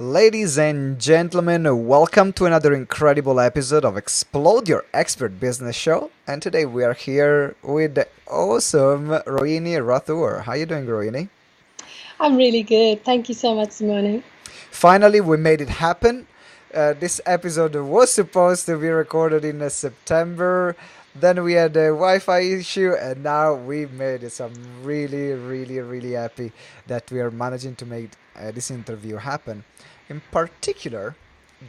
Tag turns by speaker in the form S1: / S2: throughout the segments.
S1: Ladies and gentlemen, welcome to another incredible episode of Explode Your Expert Business Show. And today we are here with the awesome Rohini Rathour. How you doing, Rohini?
S2: I'm really good. Thank you so much, Simone.
S1: Finally, we made it happen. This episode was supposed to be recorded in September. Then we had a Wi-Fi issue, and now we made it. So I'm really happy that we are managing to make this interview happen. In particular,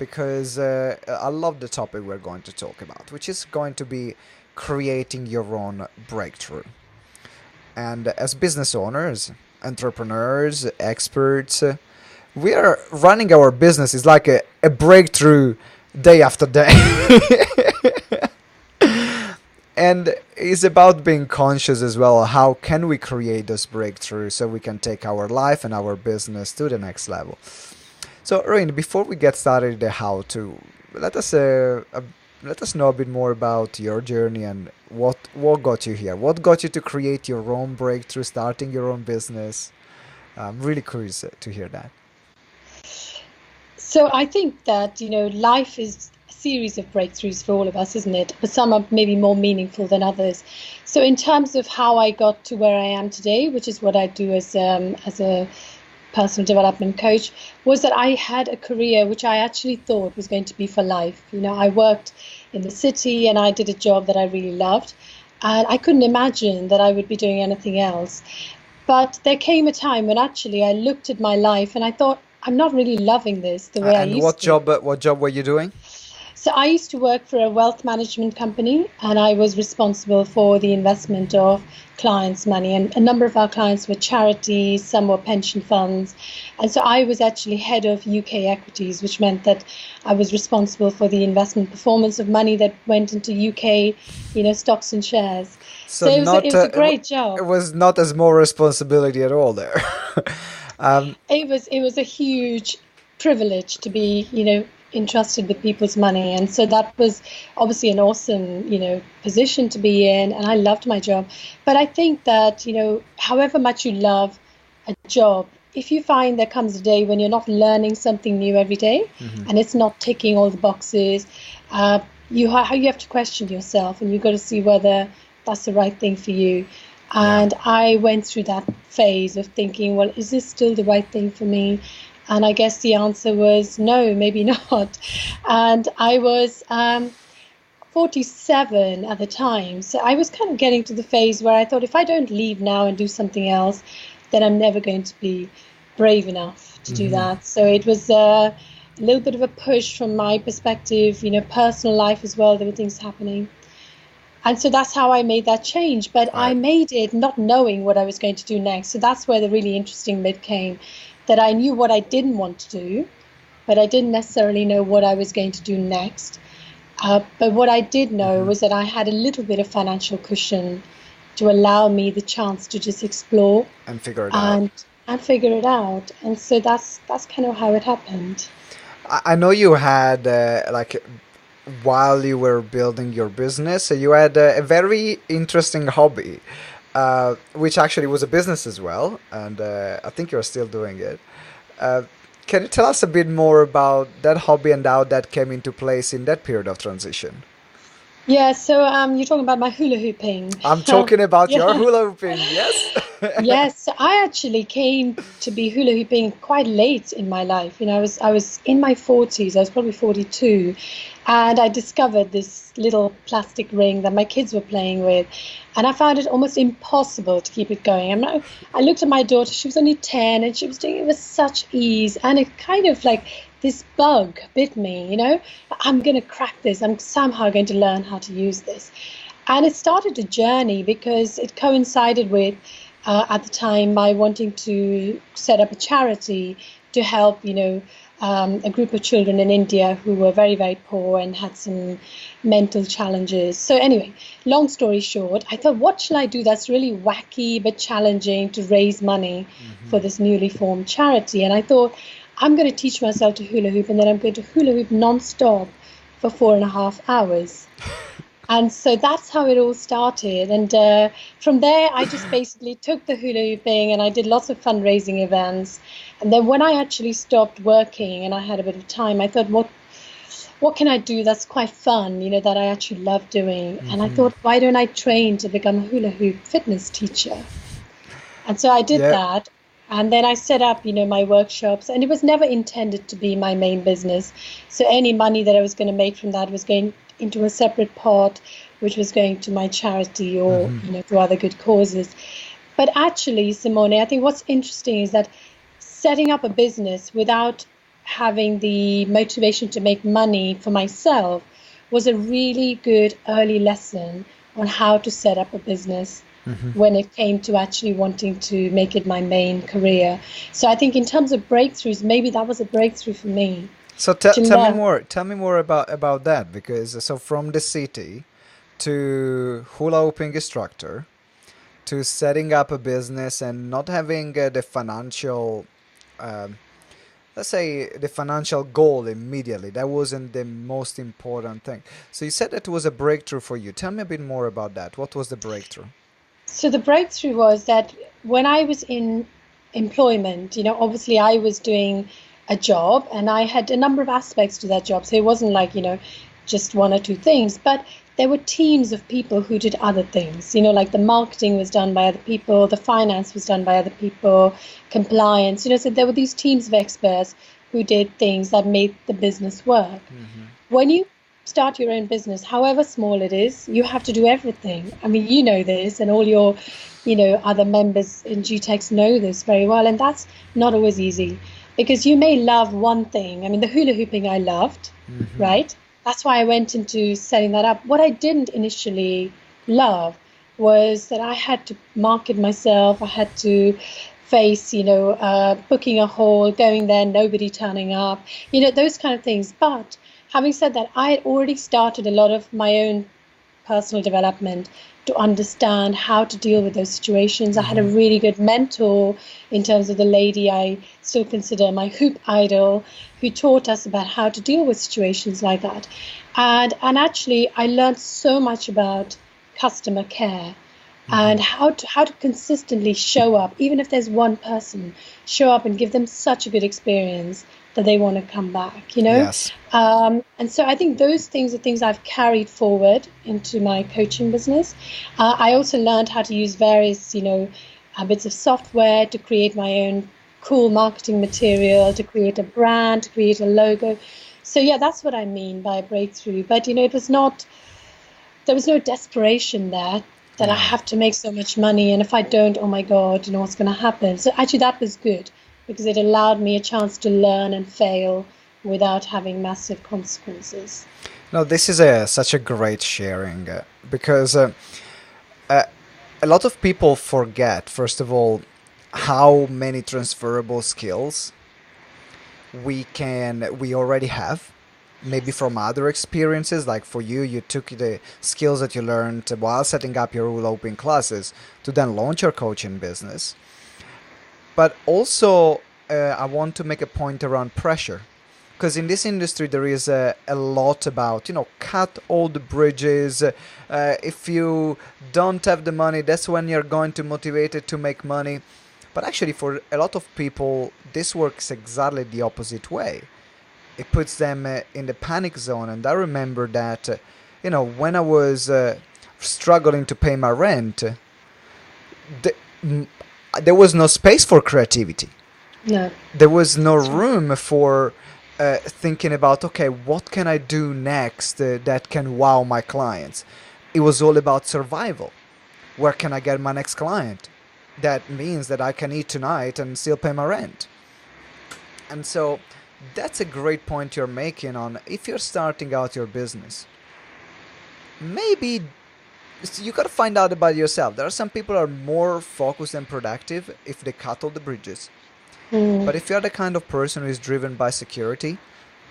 S1: because I love the topic we're going to talk about, which is going to be creating your own breakthrough. And as business owners, entrepreneurs, experts, we are running our business is like a breakthrough day after day. And it's about being conscious as well. How can we create those breakthroughs so we can take our life and our business to the next level? So, Rain, before we get started, the how to, let us know a bit more about your journey and what got you here. What got you to create your own breakthrough, starting your own business? I'm really curious to hear that.
S2: So I think that, life is a series of breakthroughs for all of us, isn't it? But some are maybe more meaningful than others. So in terms of how I got to where I am today, which is what I do as a personal development coach, was that I had a career which I actually thought was going to be for life. I worked in the city and I did a job that I really loved. And I couldn't imagine that I would be doing anything else. But there came a time when actually I looked at my life and I thought, I'm not really loving this the way I
S1: And
S2: used to.
S1: what job were you doing?
S2: So I used to work for a wealth management company and I was responsible for the investment of clients' money. And a number of our clients were charities, some were pension funds. And so I was actually head of UK equities, which meant that I was responsible for the investment performance of money that went into UK, stocks and shares.
S1: So
S2: So
S1: not
S2: it was a great job.
S1: it was not as more responsibility at all there. um,
S2: It was a huge privilege to be, entrusted with people's money. And so that was obviously an awesome, position to be in. And I loved my job. But I think that, however much you love a job, if you find there comes a day when you're not learning something new every day and it's not ticking all the boxes, you have to question yourself and you've got to see whether that's the right thing for you. And I went through that phase of thinking, well, is this still the right thing for me? And I guess the answer was no, maybe not. And I was 47 at the time. So I was kind of getting to the phase where I thought, if I don't leave now and do something else, then I'm never going to be brave enough to do that. So it was a little bit of a push from my perspective, personal life as well. There were things happening. And so that's how I made that change. But I made it not knowing what I was going to do next. So that's where the really interesting bit came, that I knew what I didn't want to do, but I didn't necessarily know what I was going to do next. But what I did know was that I had a little bit of financial cushion to allow me the chance to just explore
S1: and figure it out.
S2: And figure it out. And so that's kind of how it happened.
S1: I know you had while you were building your business, you had a very interesting hobby, which actually was a business as well, and I think you're still doing it. Can you tell us a bit more about that hobby and how that came into place in that period of transition?
S2: Yeah, so you're talking about my hula hooping.
S1: I'm talking about
S2: Yeah.
S1: your hula hooping, yes?
S2: Yes, so I actually came to be hula hooping quite late in my life. I was in my 40s. I was probably 42, and I discovered this little plastic ring that my kids were playing with, and I found it almost impossible to keep it going. I looked at my daughter; she was only 10, and she was doing it with such ease, and it kind of like this bug bit me. I'm going to crack this. I'm somehow going to learn how to use this, and it started a journey because it coincided with. At the time, by wanting to set up a charity to help, a group of children in India who were very, very poor and had some mental challenges. So anyway, long story short, I thought, what shall I do that's really wacky but challenging to raise money for this newly formed charity? And I thought, I'm going to teach myself to hula hoop, and then I'm going to hula hoop non-stop for 4.5 hours. And so that's how it all started. And from there, I just basically took the hula hooping and I did lots of fundraising events. And then when I actually stopped working and I had a bit of time, I thought, what can I do that's quite fun, that I actually love doing? And I thought, why don't I train to become a hula hoop fitness teacher? And so I did
S1: Yeah.
S2: that. And then I set up, my workshops, and it was never intended to be my main business. So any money that I was going to make from that was going into a separate pot, which was going to my charity or, to other good causes. But actually, Simone, I think what's interesting is that setting up a business without having the motivation to make money for myself was a really good early lesson on how to set up a business when it came to actually wanting to make it my main career. So I think in terms of breakthroughs, maybe that was a breakthrough for me.
S1: So
S2: To
S1: tell me
S2: learn.
S1: more. Tell me more about that, because so from the city to hula hooping instructor to setting up a business and not having the financial, um, let's say the financial goal immediately. That wasn't the most important thing. So you said that was a breakthrough for you. Tell me a bit more about that. What was the breakthrough?
S2: So the breakthrough was that when I was in employment, obviously I was doing a job and I had a number of aspects to that job. So it wasn't like, just one or two things, but there were teams of people who did other things, like the marketing was done by other people, the finance was done by other people, compliance, so there were these teams of experts who did things that made the business work. When you start your own business, however small it is, you have to do everything. I mean, you know this, and all your, other members in Gtex know this very well. And that's not always easy because you may love one thing. I mean, the hula hooping I loved, right? That's why I went into setting that up. What I didn't initially love was that I had to market myself. I had to face, booking a hall, going there, nobody turning up, those kind of things. But having said that, I had already started a lot of my own personal development to understand how to deal with those situations. I had a really good mentor in terms of the lady I still consider my hoop idol, who taught us about how to deal with situations like that. And actually, I learned so much about customer care and how to consistently show up, even if there's one person, show up and give them such a good experience that they want to come back,
S1: Yes.
S2: And so I think those things are things I've carried forward into my coaching business. I also learned how to use various, bits of software to create my own cool marketing material, to create a brand, to create a logo. So yeah, that's what I mean by a breakthrough. But, it was not, there was no desperation there that I have to make so much money. And if I don't, oh my God, what's going to happen? So actually that was good because it allowed me a chance to learn and fail without having massive consequences.
S1: No, this is such a great sharing, because a lot of people forget, first of all, how many transferable skills we already have, maybe from other experiences. Like for you, you took the skills that you learned while setting up your open classes to then launch your coaching business. But also, I want to make a point around pressure, because in this industry there is a lot about, cut all the bridges. If you don't have the money, that's when you're going to motivated to make money. But actually, for a lot of people, this works exactly the opposite way. It puts them in the panic zone. And I remember that, when I was struggling to pay my rent, the, there was no space for creativity.
S2: No.
S1: There was no room for thinking about, okay, what can I do next that can wow my clients? It was all about survival. Where can I get my next client? That means that I can eat tonight and still pay my rent. And so that's a great point you're making on, if you're starting out your business, maybe you gotta find out about yourself. There are some people who are more focused and productive if they cut all the bridges. But if you're the kind of person who is driven by security,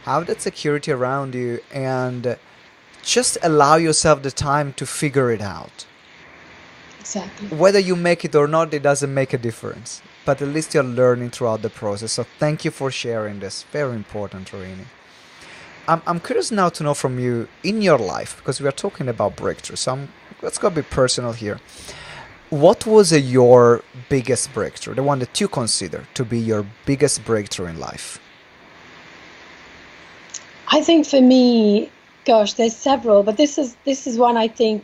S1: have that security around you and just allow yourself the time to figure it out.
S2: Exactly.
S1: Whether you make it or not, it doesn't make a difference. But at least you're learning throughout the process. So thank you for sharing this. Very important, Rohini. I'm curious now to know from you in your life, because we are talking about breakthrough. So let's go a bit personal here. What was your biggest breakthrough, the one that you consider to be your biggest breakthrough in life?
S2: I think for me, gosh, there's several, but this is one I think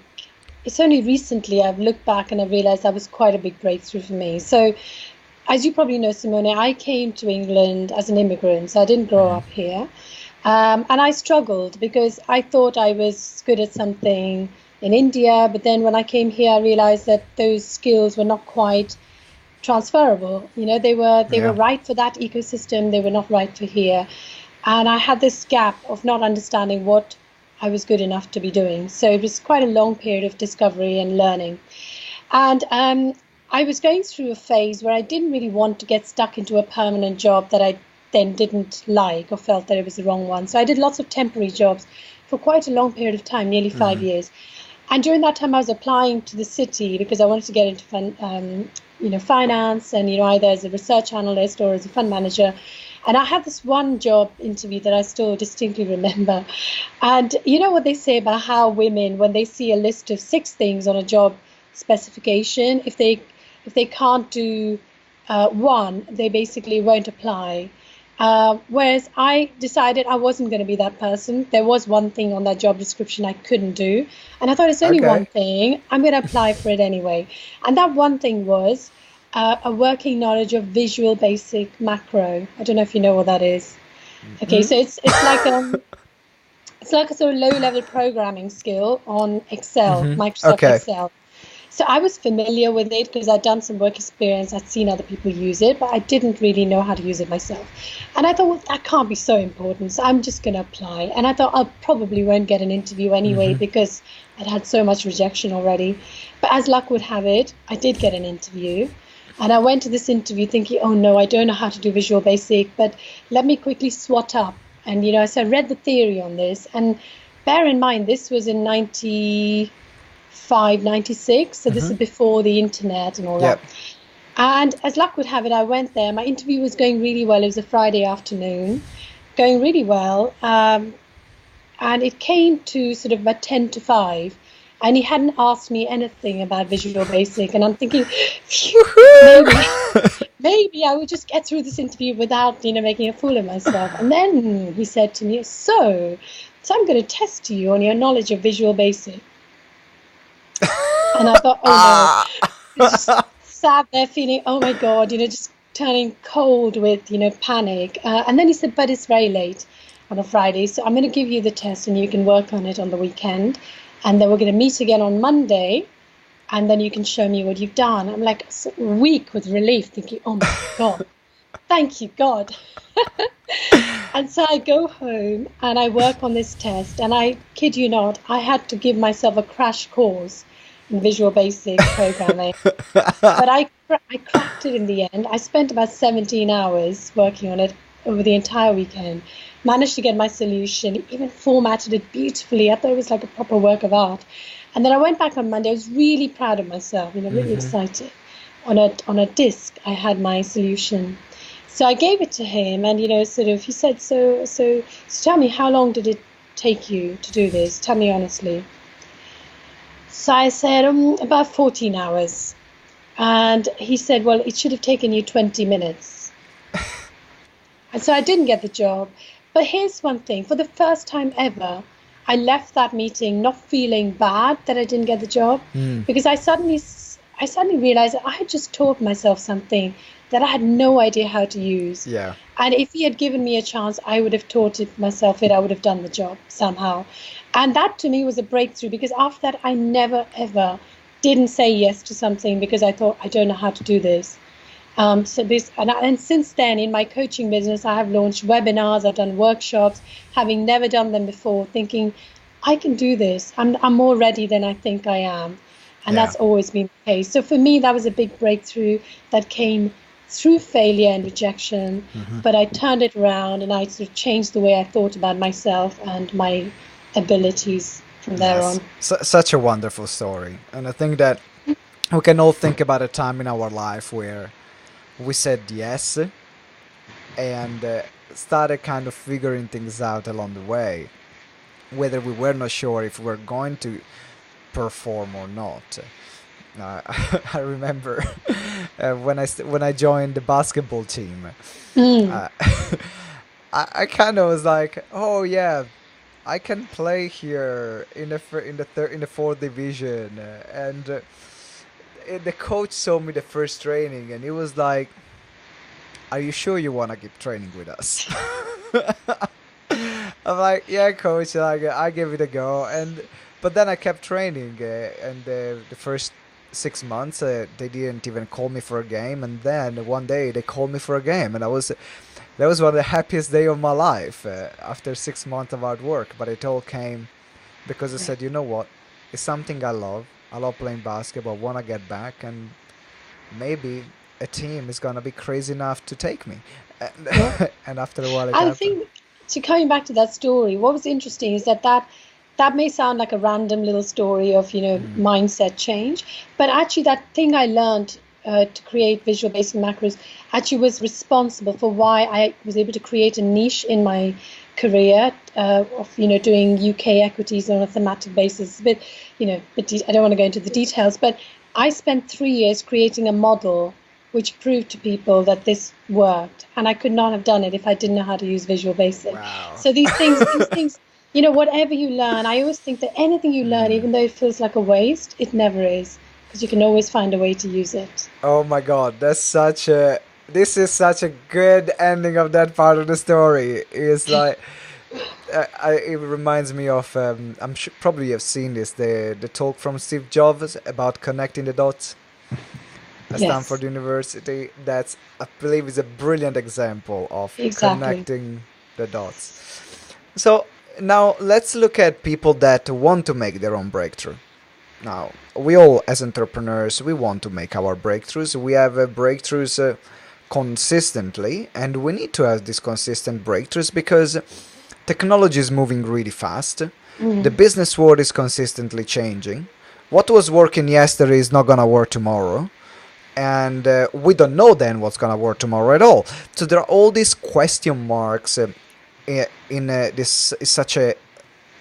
S2: it's only recently I've looked back and I've realized that was quite a big breakthrough for me. So, as you probably know, Simone, I came to England as an immigrant, so I didn't grow up here. And I struggled because I thought I was good at something in India, but then when I came here, I realized that those skills were not quite transferable. You know, they were
S1: Yeah.
S2: right for that ecosystem, they were not right for here. And I had this gap of not understanding what I was good enough to be doing. So it was quite a long period of discovery and learning. And I was going through a phase where I didn't really want to get stuck into a permanent job that I then didn't like or felt that it was the wrong one. So I did lots of temporary jobs for quite a long period of time, nearly 5 years. And during that time, I was applying to the city because I wanted to get into finance and, either as a research analyst or as a fund manager. And I had this one job interview that I still distinctly remember. And you know what they say about how women, when they see a list of 6 things on a job specification, if they can't do one, they basically won't apply. Whereas I decided I wasn't going to be that person. There was one thing on that job description I couldn't do. And I thought it's only one
S1: Okay.
S2: thing. I'm going to apply for it anyway. And that one thing was a working knowledge of Visual Basic Macro. I don't know if you know what that is. Okay, so it's like a sort of low-level programming skill on Excel, Microsoft
S1: Okay.
S2: Excel. So I was familiar with it because I'd done some work experience. I'd seen other people use it, but I didn't really know how to use it myself. And I thought, well, that can't be so important. So I'm just going to apply. And I thought I probably won't get an interview anyway because I'd had so much rejection already. But as luck would have it, I did get an interview. And I went to this interview thinking, oh no, I don't know how to do Visual Basic, but let me quickly SWOT up. And, so I read the theory on this. And bear in mind, this was in 96. So this is before the internet and all
S1: Yep.
S2: that. And as luck would have it, I went there. My interview was going really well. It was a Friday afternoon, going really well. And it came to sort of about 10 to 5. And he hadn't asked me anything about Visual Basic. And I'm thinking, phew, maybe I would just get through this interview without, making a fool of myself. And then he said to me, so I'm going to test you on your knowledge of Visual Basic. And I thought, oh no, I just sat there feeling, oh my God, just turning cold with, panic. And then he said, but it's very late on a Friday, so I'm going to give you the test and you can work on it on the weekend. And then we're going to meet again on Monday and then you can show me what you've done. I'm like weak with relief thinking, oh my God, thank you, God. And so I go home and I work on this test and I kid you not, I had to give myself a crash course in Visual Basic programming. But I cracked it in the end. I spent about 17 hours working on it over the entire weekend. Managed to get my solution, even formatted it beautifully. I thought it was like a proper work of art. And then I went back on Monday. I was really proud of myself, really excited. On a disc, I had my solution. So I gave it to him and, he said, so tell me, how long did it take you to do this? Tell me honestly. So I said, about 14 hours. And he said, well, it should have taken you 20 minutes. And so I didn't get the job. But here's one thing. For the first time ever, I left that meeting not feeling bad that I didn't get the job because I suddenly realized that I had just taught myself something that I had no idea how to use.
S1: Yeah.
S2: And if he had given me a chance, I would have taught myself it. I would have done the job somehow. And that to me was a breakthrough because after that, I never, ever didn't say yes to something because I thought, I don't know how to do this. And since then, in my coaching business, I have launched webinars, I've done workshops, having never done them before, thinking, I can do this. I'm more ready than I think I am. And that's always been the case. So for me, that was a big breakthrough that came through failure and rejection. But I turned it around and I sort of changed the way I thought about myself and my abilities from there on.
S1: Such a wonderful story. And I think that we can all think about a time in our life where we said yes and started kind of figuring things out along the way, whether we were not sure if we were going to perform or not. I remember when I joined the basketball team,
S2: Mm.
S1: uh, I kind of was like, oh yeah, I can play here in the fourth division, and the coach saw me the first training, and he was like, "Are you sure you want to keep training with us?" I'm like, "Yeah, coach, I give it a go," and but then I kept training, and the first 6 months they didn't even call me for a game, and then one day they called me for a game, and that was one of the happiest day of my life after 6 months of hard work. But it all came because I said, you know what, it's something I love. I love playing basketball. I want to get back, and maybe a team is gonna be crazy enough to take me.
S2: Yeah.
S1: And, and after a while, it
S2: I
S1: happened.
S2: think, to coming back to that story, what was interesting is that may sound like a random little story of, mindset change, but actually that thing I learned to create visual basic macros actually was responsible for why I was able to create a niche in my career of, doing UK equities on a thematic basis. But, I don't want to go into the details, but I spent 3 years creating a model which proved to people that this worked, and I could not have done it if I didn't know how to use Visual Basic.
S1: Wow.
S2: So these things, whatever you learn, I always think that anything you learn, even though it feels like a waste, it never is, because you can always find a way to use it.
S1: Oh my God, that's such a. This is such a good ending of that part of the story. It's like, it reminds me of. I'm sure probably you've seen this. The talk from Steve Jobs about connecting the dots at
S2: Yes,
S1: Stanford University. That's, I believe, is a brilliant example of
S2: exactly.
S1: connecting the dots. So now let's look at people that want to make their own breakthrough. Now, we all, as entrepreneurs, we want to make our breakthroughs. We have breakthroughs consistently, and we need to have these consistent breakthroughs because technology is moving really fast. The
S2: Mm.
S1: business world is consistently changing. What was working yesterday is not gonna work tomorrow, and we don't know then what's gonna work tomorrow at all. So there are all these question marks in this is such a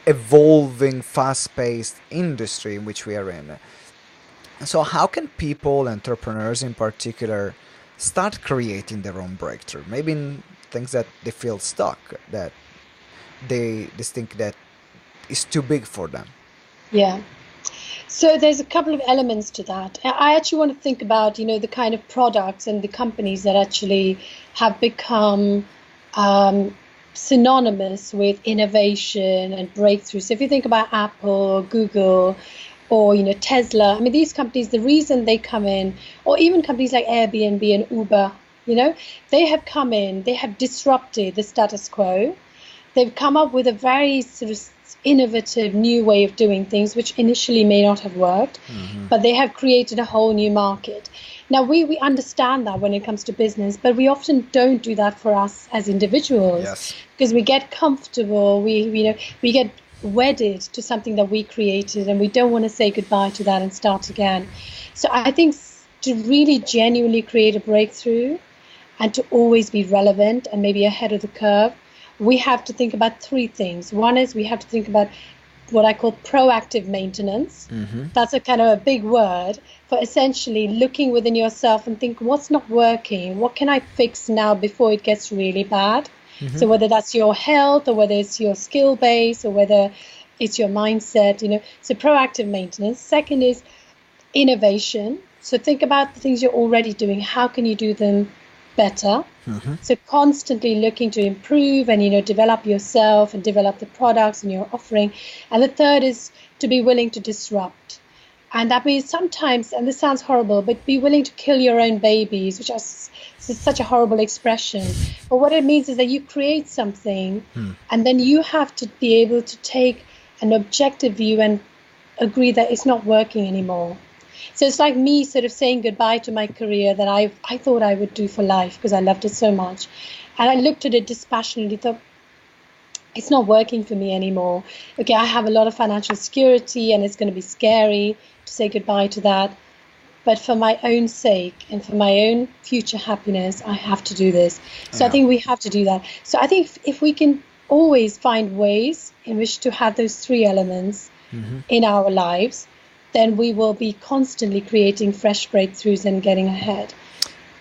S1: evolving, fast-paced industry in which we are in. So how can people, entrepreneurs in particular, start creating their own breakthrough? Maybe in things that they feel stuck, that they just think that is too big for them.
S2: Yeah. So there's a couple of elements to that. I actually want to think about, the kind of products and the companies that actually have become synonymous with innovation and breakthrough. So if you think about Apple or Google or, Tesla, I mean, these companies, the reason they come in, or even companies like Airbnb and Uber, they have come in, they have disrupted the status quo. They've come up with a very sort of innovative new way of doing things, which initially may not have worked, but they have created a whole new market. Now, we understand that when it comes to business, but we often don't do that for us as individuals
S1: Yes.
S2: because we get comfortable, we get wedded to something that we created, and we don't want to say goodbye to that and start again. So I think to really genuinely create a breakthrough and to always be relevant and maybe ahead of the curve, we have to think about three things. One is we have to think about what I call proactive maintenance. That's a kind of a big word for essentially looking within yourself and think, what's not working? What can I fix now before it gets really bad? So whether that's your health or whether it's your skill base or whether it's your mindset, so proactive maintenance. Second is innovation. So think about the things you're already doing. How can you do them better? So constantly looking to improve and, develop yourself and develop the products and your offering. And the third is to be willing to disrupt. And that means sometimes, and this sounds horrible, but be willing to kill your own babies, which is such a horrible expression. But what it means is that you create something and then you have to be able to take an objective view and agree that it's not working anymore. So it's like me sort of saying goodbye to my career that I thought I would do for life because I loved it so much. And I looked at it dispassionately, thought, it's not working for me anymore. Okay, I have a lot of financial security and it's going to be scary to say goodbye to that. but for my own sake and for my own future happiness, I have to do this. So I think we have to do that. So I think if we can always find ways in which to have those three elements in our lives, then we will be constantly creating fresh breakthroughs and getting ahead.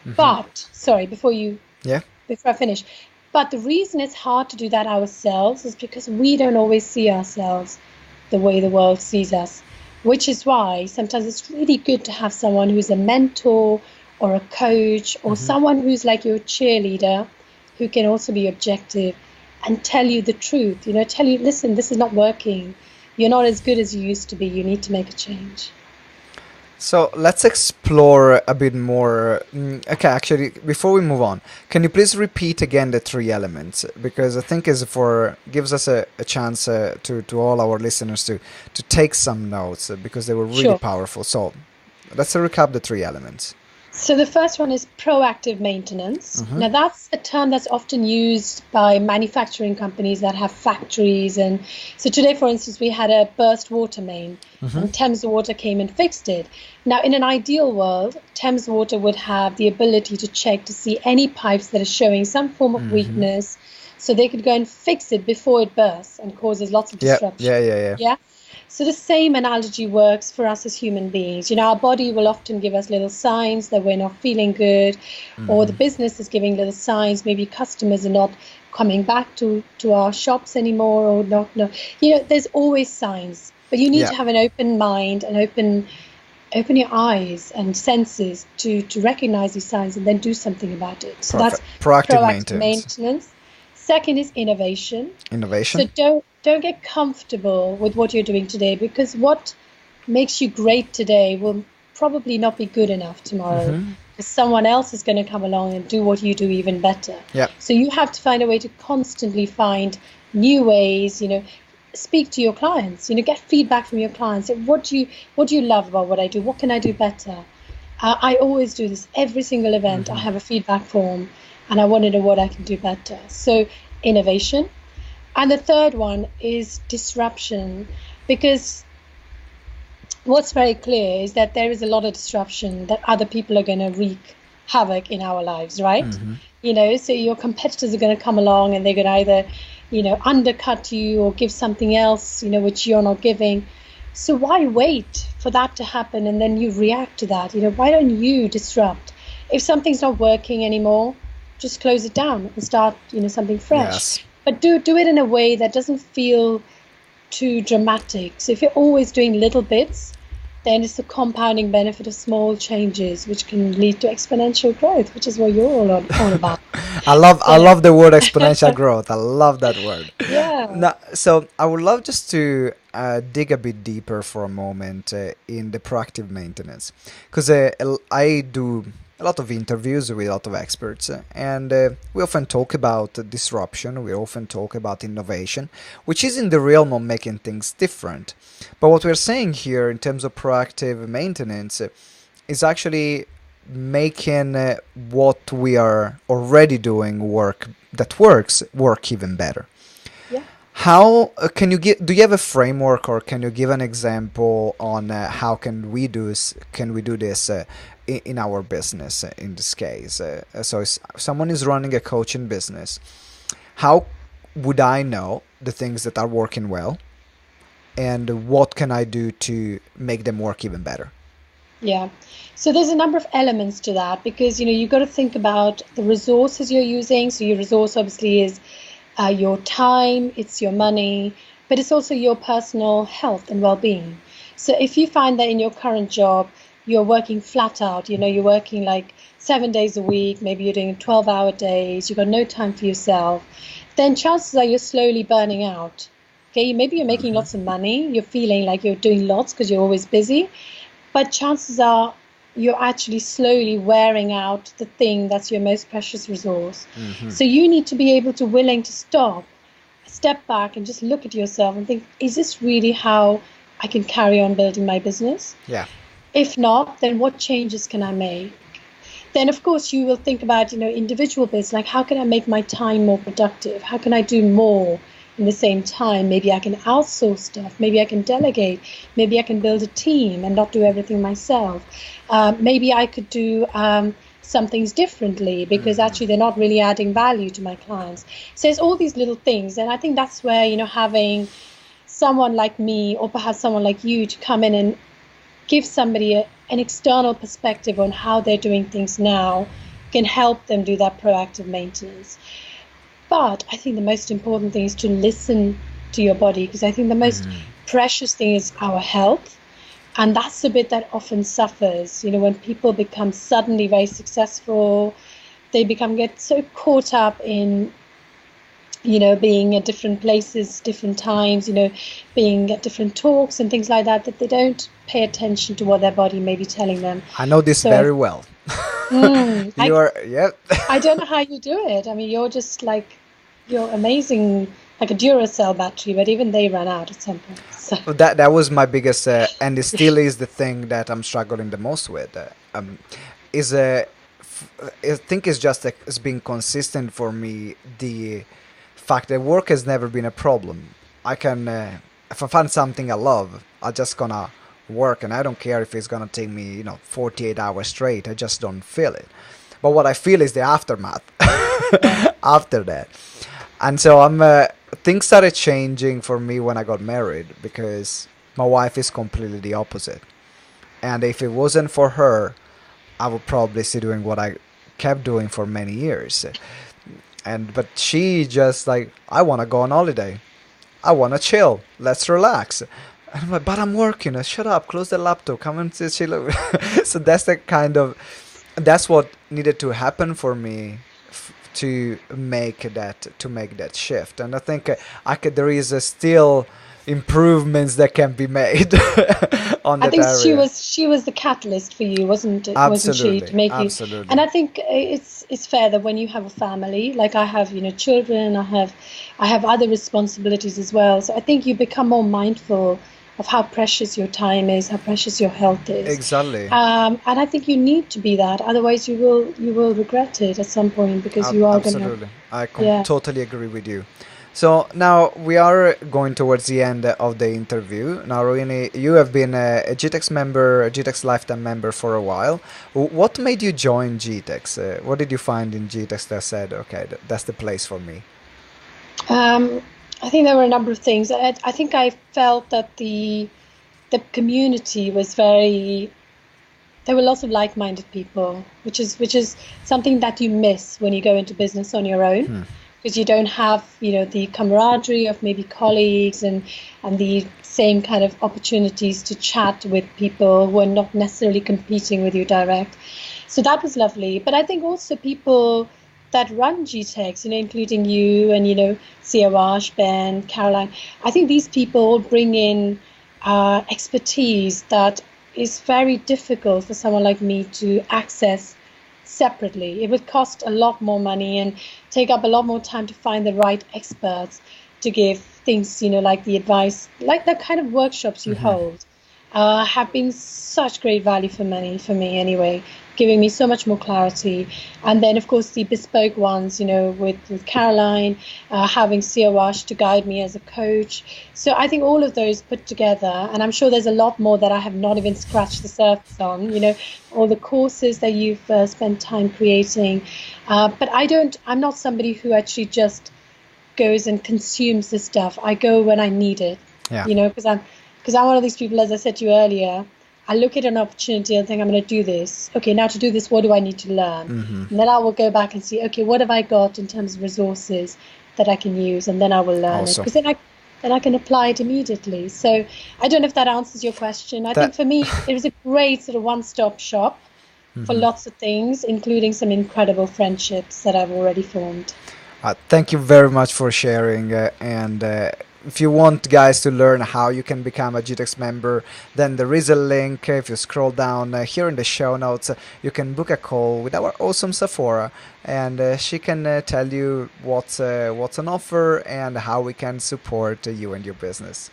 S2: But, sorry, before I finish, but the reason it's hard to do that ourselves is because we don't always see ourselves the way the world sees us, which is why sometimes it's really good to have someone who's a mentor or a coach or someone who's like your cheerleader, who can also be objective and tell you the truth, tell you, listen, this is not working. You're not as good as you used to be. You need to make a change.
S1: So let's explore a bit more. Okay, actually, before we move on, can you please repeat again the three elements? Because I think gives us a chance to all our listeners to take some notes because they were really powerful. So let's recap the three elements.
S2: So the first one is proactive maintenance. Now that's a term that's often used by manufacturing companies that have factories. And so today, for instance, we had a burst water main and Thames Water came and fixed it. Now, in an ideal world, Thames Water would have the ability to check to see any pipes that are showing some form of weakness, so they could go and fix it before it bursts and causes lots of disruption. Yeah. So the same analogy works for us as human beings. Our body will often give us little signs that we're not feeling good, or the business is giving little signs. Maybe customers are not coming back to our shops anymore, or not. No, there's always signs, but you need to have an open mind and open your eyes and senses to recognize these signs and then do something about it. So that's proactive maintenance. Second is innovation. So don't get comfortable with what you're doing today, because what makes you great today will probably not be good enough tomorrow. Because someone else is going to come along and do what you do even better. So you have to find a way to constantly find new ways, speak to your clients, get feedback from your clients. What do you love about what I do? What can I do better? I always do this every single event. I have a feedback form and I want to know what I can do better. So innovation. And the third one is disruption, because what's very clear is that there is a lot of disruption that other people are going to wreak havoc in our lives, right? So your competitors are going to come along and they're going to either, undercut you or give something else, which you're not giving. So why wait for that to happen and then you react to that? Why don't you disrupt? If something's not working anymore, just close it down and start, something fresh.
S1: Yes.
S2: But do it in a way that doesn't feel too dramatic. So if you're always doing little bits, then it's the compounding benefit of small changes, which can lead to exponential growth, which is what you're all about.
S1: I love the word exponential growth. I love that word.
S2: Yeah.
S1: Now, so I would love just to dig a bit deeper for a moment in the proactive maintenance, because I do a lot of interviews with a lot of experts, and we often talk about disruption, we often talk about innovation, which is in the realm of making things different. But what we're saying here in terms of proactive maintenance is actually making what we are already doing work even better. How can you do you have a framework, or can you give an example on how can we do this in our business in this case? So if someone is running a coaching business, how would I know the things that are working well, and what can I do to make them work even better?
S2: Yeah. So there's a number of elements to that, because you've got to think about the resources you're using. So your resource obviously is your time, it's your money, but it's also your personal health and well-being. So if you find that in your current job, you're working flat out, you're working like 7 days a week, maybe you're doing 12-hour days, you've got no time for yourself, then chances are you're slowly burning out. Okay, maybe you're making lots of money, you're feeling like you're doing lots because you're always busy, but chances are you're actually slowly wearing out the thing that's your most precious resource. So you need to be able to willing to step back and just look at yourself and think, is this really how I can carry on building my business?
S1: Yeah.
S2: If not, then what changes can I make? Then, of course, you will think about, individual bits, like how can I make my time more productive? How can I do more in the same time. Maybe I can outsource stuff. Maybe I can delegate. Maybe I can build a team and not do everything myself. Maybe I could do some things differently because actually they're not really adding value to my clients. So it's all these little things. And I think that's where, having someone like me or perhaps someone like you to come in and give somebody an external perspective on how they're doing things now can help them do that proactive maintenance. But I think the most important thing is to listen to your body, because I think the most precious thing is our health. And that's the bit that often suffers. When people become suddenly very successful, they get so caught up in, being at different places, different times, being at different talks and things like that, that they don't pay attention to what their body may be telling them.
S1: I know this very well.
S2: I don't know how you do it. I mean, you're amazing, like a Duracell battery, but even they run out at some point. So.
S1: That was my biggest, and it still is the thing that I'm struggling the most with. I think it's just it's been consistent for me. The fact that work has never been a problem. I can, if I find something I love, I'm just gonna work, and I don't care if it's gonna take me 48 hours straight. I just don't feel it. But what I feel is the aftermath after that. And so things started changing for me when I got married, because my wife is completely the opposite. And if it wasn't for her, I would probably be doing what I kept doing for many years. But she just like, I want to go on holiday. I want to chill. Let's relax. And I'm like, but I'm working. Shut up. Close the laptop. Come and chill. So that's what needed to happen for me to make that shift. And I think there is still improvements that can be made on that area.
S2: I think she was the catalyst for you, wasn't it?
S1: Absolutely,
S2: wasn't she, to make
S1: absolutely.
S2: You? And I think it's fair that when you have a family, like I have, children, I have other responsibilities as well. So I think you become more mindful of how precious your time is, how precious your health is.
S1: Exactly.
S2: And I think you need to be that. Otherwise, you will regret it at some point, because you are going to.
S1: Absolutely. I totally agree with you. So now we are going towards the end of the interview. Now, Rohini, you have been a Gtex member, a Gtex lifetime member for a while. What made you join Gtex? What did you find in Gtex that said, okay, that's the place for me?
S2: I think there were a number of things. I think I felt that the community was very. There were lots of like-minded people, which is something that you miss when you go into business on your own, because you don't have the camaraderie of maybe colleagues and the same kind of opportunities to chat with people who are not necessarily competing with you direct. So that was lovely. But I think also people that run Gtex, including you and, Siavash, Ben, Caroline, I think these people bring in expertise that is very difficult for someone like me to access separately. It would cost a lot more money and take up a lot more time to find the right experts to give things, like the advice, like the kind of workshops you hold, have been such great value for me anyway, giving me so much more clarity. And then, of course, the bespoke ones, with Caroline, having Siavash to guide me as a coach. So I think all of those put together, and I'm sure there's a lot more that I have not even scratched the surface on, all the courses that you've spent time creating. But I'm not somebody who actually just goes and consumes the stuff. I go when I need it, because I'm one of these people, as I said to you earlier, I look at an opportunity and think, I'm going to do this. Okay, now to do this, what do I need to learn? And then I will go back and see, okay, what have I got in terms of resources that I can use? And then I will learn it. Because then I can apply it immediately. So I don't know if that answers your question. I think for me, it was a great sort of one-stop shop for lots of things, including some incredible friendships that I've already formed.
S1: Thank you very much for sharing. If you want, guys, to learn how you can become a Gtex member, then there is a link. If you scroll down here in the show notes, you can book a call with our awesome Sephora, and she can tell you what's on offer and how we can support you and your business.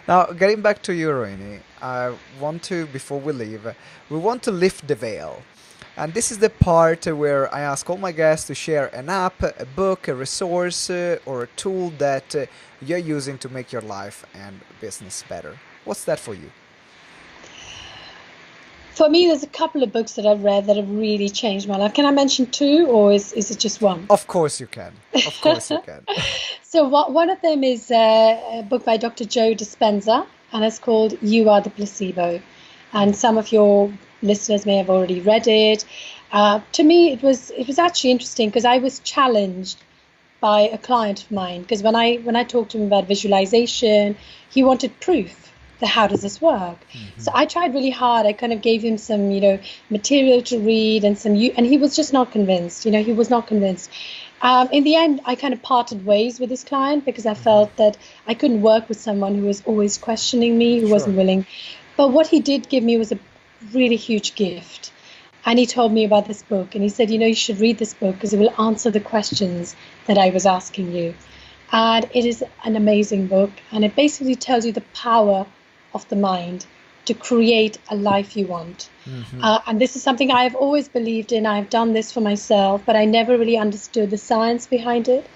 S1: Now, getting back to you, Rohini, I want to, before we leave, we want to lift the veil. And this is the part where I ask all my guests to share an app, a book, a resource, or a tool that you're using to make your life and business better. What's that for you?
S2: For me, there's a couple of books that I've read that have really changed my life. Can I mention two, or is it just one?
S1: Of course you can. Of course you can.
S2: So one of them is a book by Dr. Joe Dispenza, and it's called You Are the Placebo. And some of your listeners may have already read it. To me, it was actually interesting because I was challenged by a client of mine, because when I talked to him about visualization, he wanted proof. How does this work? So I tried really hard. I kind of gave him some, material to read and and he was just not convinced. He was not convinced. In the end, I kind of parted ways with this client because I felt that I couldn't work with someone who was always questioning me, who wasn't willing. But what he did give me was a really huge gift. And he told me about this book, and he said, you should read this book because it will answer the questions that I was asking you. And it is an amazing book, and it basically tells you the power of the mind to create a life you want. And this is something I have always believed in. I've done this for myself, but I never really understood the science behind it.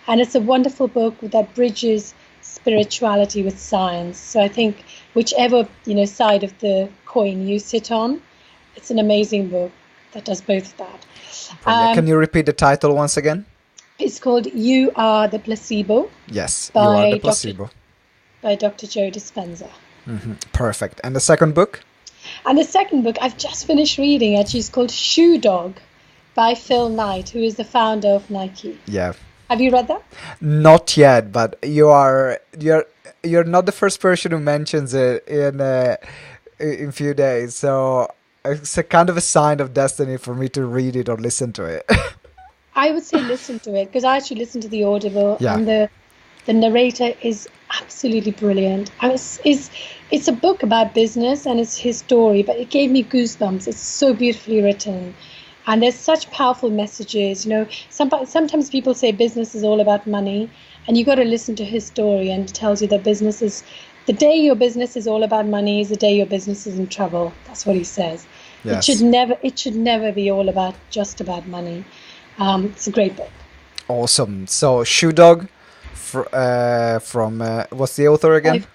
S2: And it's a wonderful book that bridges spirituality with science. So I think whichever side of the coin you sit on, it's an amazing book that does both of that.
S1: Can you repeat the title once again?
S2: It's called You Are the Placebo.
S1: Yes, You Are the Placebo.
S2: By Dr. Joe Dispenza.
S1: Perfect. And the second book?
S2: And the second book I've just finished reading, actually, is called Shoe Dog by Phil Knight, who is the founder of Nike.
S1: Yeah.
S2: Have you read that?
S1: Not yet, but you're not the first person who mentions it in few days. So it's a kind of a sign of destiny for me to read it or listen to it.
S2: I would say listen to it, because I actually listened to the Audible, and the narrator is absolutely brilliant. It's a book about business and it's his story, but it gave me goosebumps. It's so beautifully written, and there's such powerful messages. Sometimes people say business is all about money, and you got to listen to his story, and it tells you that the day your business is all about money is the day your business is in trouble. That's what he says. Yes. It should never be all just about money. It's a great book.
S1: Awesome. So Shoe Dog from what's the author again?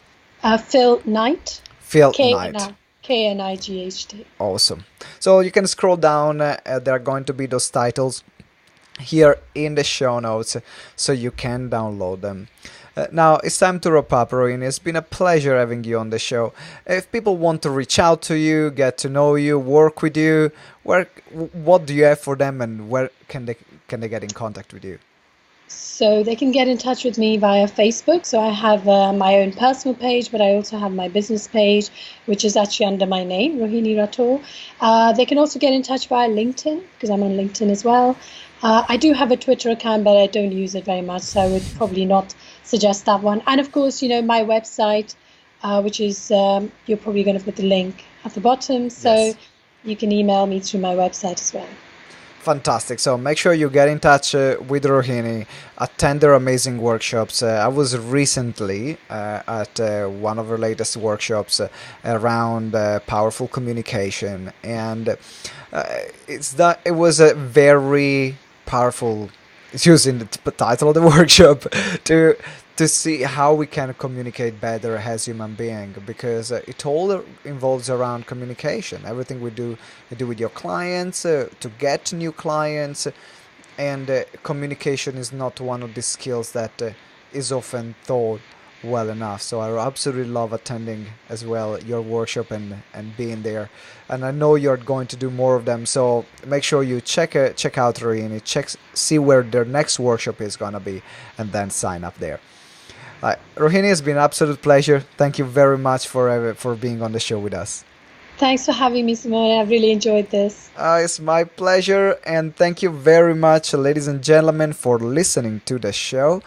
S2: Phil Knight.
S1: Phil Knight.
S2: Knight.
S1: Awesome. So you can scroll down. There are going to be those titles here in the show notes, so you can download them. Now it's time to wrap up, Rohini. It's been a pleasure having you on the show. If people want to reach out to you, get to know you, work with you, what do you have for them, and where can they get in contact with you?
S2: So they can get in touch with me via Facebook. So I have my own personal page, but I also have my business page, which is actually under my name, Rohini Rathour. They can also get in touch via LinkedIn, because I'm on LinkedIn as well. I do have a Twitter account, but I don't use it very much, so I would probably not suggest that one. And of course, my website, which is, you're probably going to put the link at the bottom, so you can email me through my website as well.
S1: Fantastic. So make sure you get in touch with Rohini, attend their amazing workshops. I was recently at one of her latest workshops around powerful communication, and it was a very powerful, it's using the title of the workshop, to see how we can communicate better as human beings, because it all involves around communication. Everything we do with your clients, to get new clients, and communication is not one of the skills that is often taught well enough. So I absolutely love attending as well your workshop and being there, and I know you're going to do more of them, so make sure you check out Rohini, see where their next workshop is gonna be, and then sign up there. Rohini, it's been an absolute pleasure. Thank you very much for being on the show with us.
S2: Thanks for having me, Simone. I've really enjoyed this.
S1: It's my pleasure, and thank you very much, ladies and gentlemen, for listening to the show.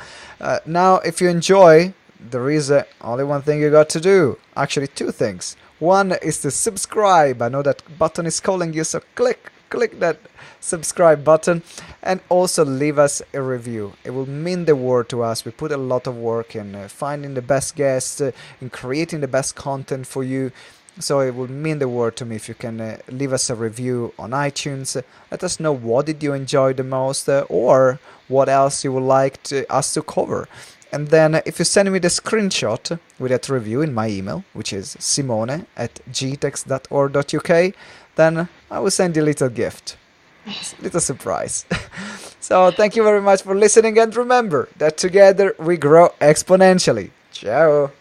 S1: Now, if you enjoy, there is only one thing you got to do. Actually, two things. One is to subscribe. I know that button is calling you, so click that subscribe button, and also leave us a review. It will mean the world to us. We put a lot of work in finding the best guests, in creating the best content for you, So it would mean the world to me if you can leave us a review on iTunes. Let us know what did you enjoy the most, or what else you would like us to cover. And then if you send me the screenshot with that review in my email, which is simone@gtex.org.uk, then I will send you a little gift. Little surprise. So thank you very much for listening, and remember that together we grow exponentially. Ciao!